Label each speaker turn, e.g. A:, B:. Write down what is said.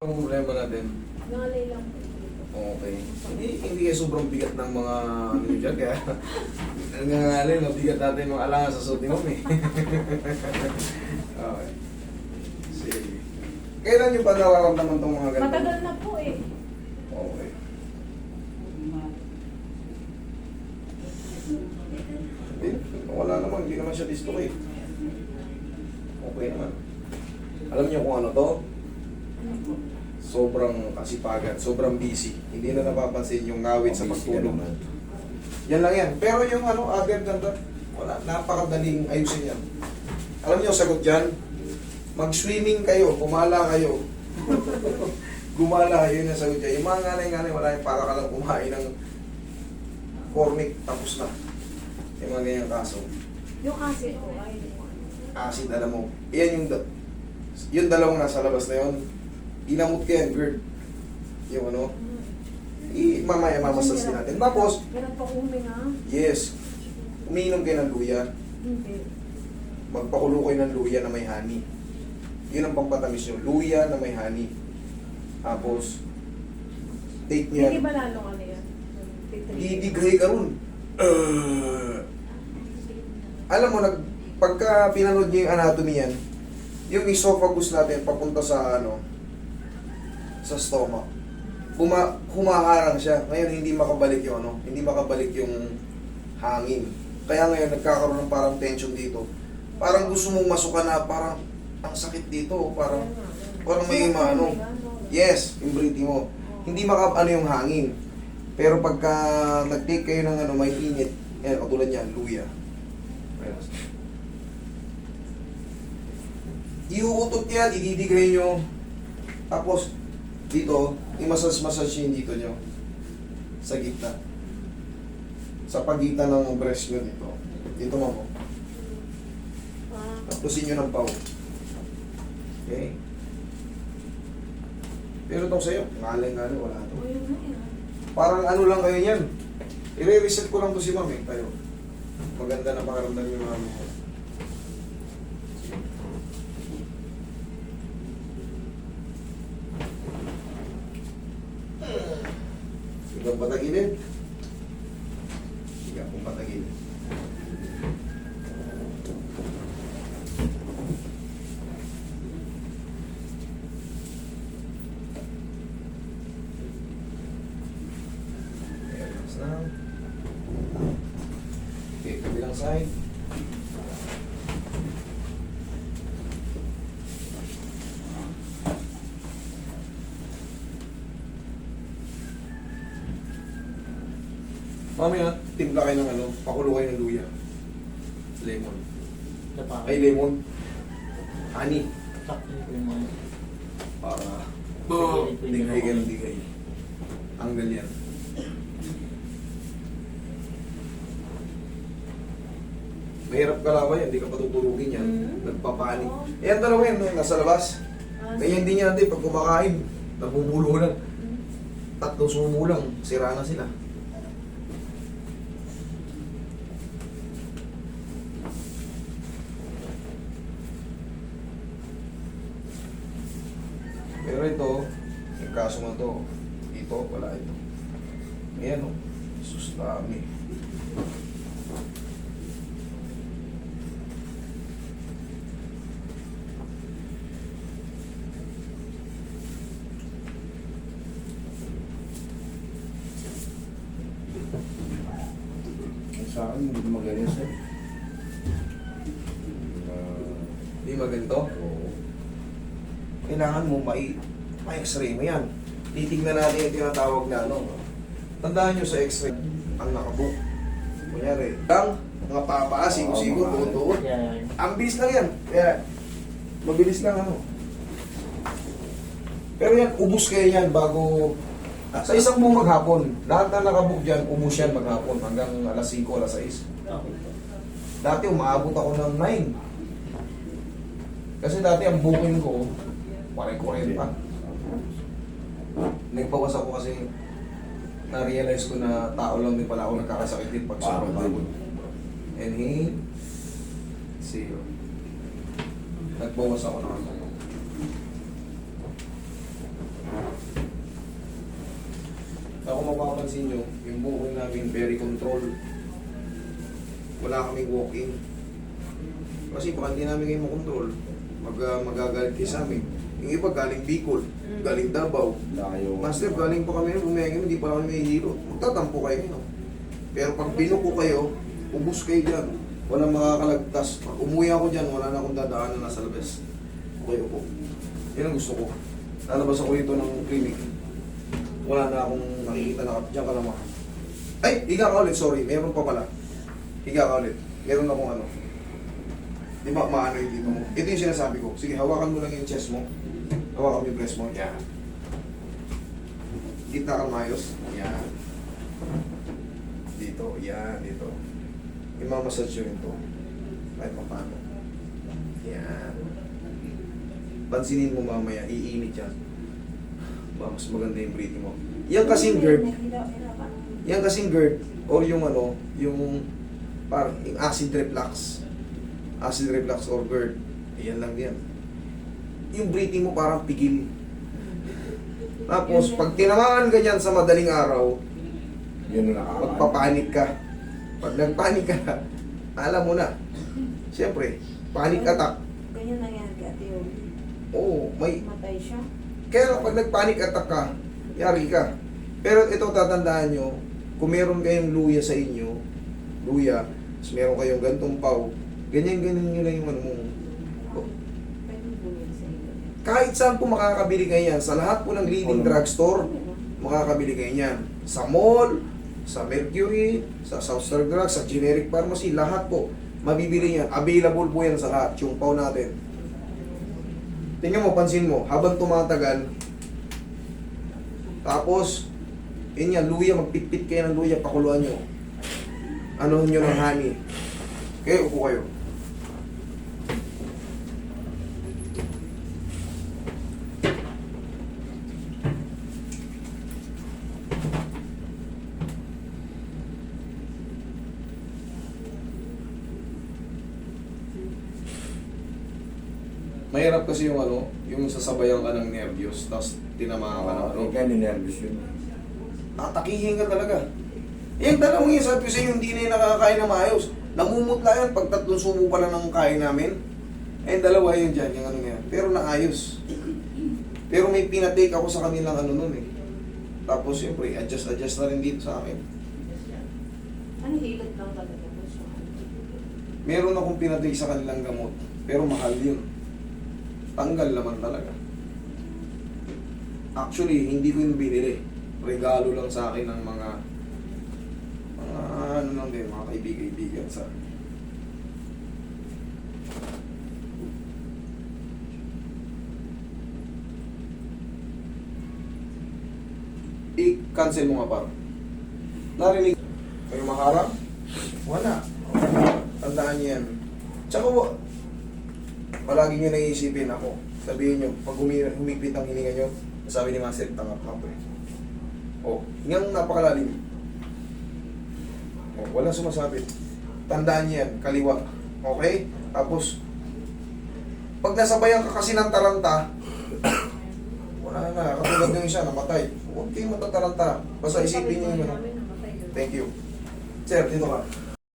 A: Ang problema natin.
B: Ngalay lang po.
A: Okay. Hindi kayo sobrang bigat ng mga ano nyo dyan, kaya nangangalay, mabigat natin mga alangan sa suti mo eh. Okay. Sige. Kailan nyo pa nararamdaman itong mga ganito?
B: Matagal na po eh.
A: Okay. Hindi, wala naman, hindi naman siya dislocate. Okay naman. Alam niyo kung ano to?
B: Ano po?
A: Sobrang kasipagan, sobrang busy. Hindi na napapansin yung ngawit sa pagtulog. Yan lang yan. Pero yung ano, agad ganda, wala, napakadaling ayusin yan. Alam niyo, sagot dyan, mag-swimming kayo, kumala kayo. Gumala kayo, yun ang sagot dyan. Yung mga nganay-nganay, wala yung para ka lang kumain ng cornic, tapos na. Yung mga ganyang kaso.
B: Yung acid po ay
A: Acid, alam mo. Yan yung dalawang nasa labas na yun. Ginamot ko yan, girl. Yung ano, mamaya mamasas din natin. Tapos,
B: Meron pa huminga.
A: yes, umiinom kayo ng luya.
B: Hindi.
A: Magpakulo kayo ng luya na may honey. Yun ang pampatamis nyo. Luya na may honey. Tapos, take nyo
B: Hindi
A: yan.
B: ba lalong ano yan?
A: Didigray ka ron. Alam mo, pagka pinanood nyo yung anatomy yan, yung esophagus natin papunta sa ano, sa stomach. Humaharang siya. Ngayon hindi makabalik yung ano, hindi makabalik yung hangin. Kaya ngayon nagkakaroon ng parang tension dito. Parang gusto mong masuka na parang ang sakit dito, parang may ano. Yes, yung breathing mo. Hindi ano yung hangin. Pero pagka nag-take kayo ng ano, may init, yan, katulad niyan, luya. Iuutot yan, ididigray nyo. Tapos, dito, i-massage-massage yung dito nyo. Sa gitna. Sa pagitan ng breast nyo dito. Dito mo. Tapusin nyo ng pau. Okay? Pero itong sa'yo, ngaling-ngaling, wala ito. Parang ano lang kayo yan. I-reset ko lang to si ma'am eh, tayo. Maganda na pakaramdam yung ma'am mo. Hanggang patagilid. Sige akong patagilid. Relax lang. Okay, kabilang side. Mamaya, timpla kayo ng ano, pakulo kayo ng luya. Lemon. Ay, lemon. Honey. Para digay kayo ng digay. Tanggal yan. Mahirap kalaban yan, hindi ka patutulugin yan. Nagpapanik. Yan dalawa yan, no, nasa labas. Ganyan din yan natin, pag kumakain, nabubulunan. Tatlong sumulang, sira na sila. Pero ito, yung kaso mo to, dito, wala ito. Ayan o, sus dami. Sa akin, hindi magaling sir. Hindi maganto? Oo. Kailangan mo ma-x-ray mo yan. Titignan natin yung tinatawag na ano. Tandaan nyo sa x-ray, ang nakabook. Kunyari, lang, mga papaas, sigo-sigo, tuot-tuot. Ang bilis lang yan. Kaya, mabilis lang ano. Pero yan, ubus kayo yan bago, sa isang buong maghapon. Lahat na nakabook dyan, ubus yan maghapon hanggang alas 5, alas 6. Dati umaabot ako ng 9. Kasi dati ang booking ko, pare-40 pa. Nagpawas ako kasi na-realize ko na tao lang din pala ako nagkakasakit din pag sobrang pagod. Inhale. Zero. Nagbawas ako ng ano. Tsaka kung mapapansin nyo, yung booking namin very controlled. Wala kaming walk-in. Kasi baka hindi namin kayo makontrol, magagalit kayo sa amin. Yung iba galing Bicol, galing Davao.
C: Layo.
A: Master, galing pa kami, bumiyagin, hindi pa kami may hilo. Magtatampo kayo no? Pero pag binuko kayo, ubus kayo dyan. Walang makakalagtas. Pag umuwi ako dyan, wala na akong dadaanan na sa labas. Okay, upo. Yan ang gusto ko. Lalabas ako dito ng clinic. Wala na akong nakikita na diyan ka naman. Ay, higa ka ulit, sorry. Meron pa pala. Higa ka ulit. Meron akong ano. Di ba maano yung dito mo? Ito yung sinasabi ko. Sige, hawakan mo lang yung chest mo. Hawakan mo yung breast mo. Yan. Kita kang mayos. Yan. Dito. Yan. Dito. Imamassage yun ito. Kahit paano. Yan. Pansinin mo mamaya. Iinit yan. Ba, mas maganda yung breathing mo. Yan kasing GERD. Yan kasing GERD. O yung ano, yung parang yung acid reflux. Acid reflux or GERD. Yan lang yan. Yung breathing mo parang pigil. Tapos, pag tinamaan ka dyan sa madaling araw,
C: Yun na nakakain.
A: magpapanik ka. Pag nagpanik ka, alam mo na. Siyempre, panic attack.
B: Ganyan nangyari kay Ate Yoli.
A: Oo, may...
B: Matay siya.
A: Kaya pag nagpanic attack ka, yari ka. Pero ito tatandaan nyo, kung meron kayong luya sa inyo, luya, tapos meron kayong gantong pau, ganyan-ganyan nyo lang yung ano mo.
B: Pwede bumili sa iyo.
A: Kahit saan po makakabili kayo yan, sa lahat po ng leading drugstore, makakabili kayo yan. Sa mall, sa Mercury, sa South Star Drugs, sa generic pharmacy, lahat po, mabibili yan. Available po yan sa lahat, yung pau natin. Tingnan mo, pansin mo, habang tumatagal, tapos, yun yan, luya, magpitpit kayo ng luya, pakuluan nyo. Anuhin nyo ng honey. Okay, upo kayo. Mahirap kasi yung ano, yung sasabayan ka ng nervyos, tapos tinamaan ka ng ano.
C: Kaya ninervous yun.
A: Tatakihin ka talaga. Yung dalawang yung sabi ko sa inyo, hindi na yung nakakain na maayos. Namumutla yan pag 3 sumo pa lang ng kain namin. Eh, dalawa yun dyan, yung ano yan. Pero naayos. Pero may pinatake ako sa kanilang ano nun eh. Tapos siyempre, adjust na rin dito sa akin.
B: Ano hilot lang talaga po siya?
A: Meron akong pinatake sa kanilang gamot. Pero mahal yun. Tanggal naman talaga. Actually, hindi ko yun binili. Regalo lang sa akin ng mga ano lang din, mga kaibigan sa i-cancel mo nga para. Narinig kayo maharap? Wala. Tandaan niyo yan. Tsaka palagi nyo naiisipin ako. Sabihin nyo, pag humipit ang hininga nyo, sabi ni Master, tangap nga po eh. O, hingang napakalalim. O, walang sumasabit. Tandaan niyo yan, kaliwa. Okay? Tapos, pag nasabayan ka kasi ng taranta, wala na, katulad ng isa, namatay. Huwag kayong matataranta. Basta isipin nyo yung ano. Thank you. Sir, dito ka.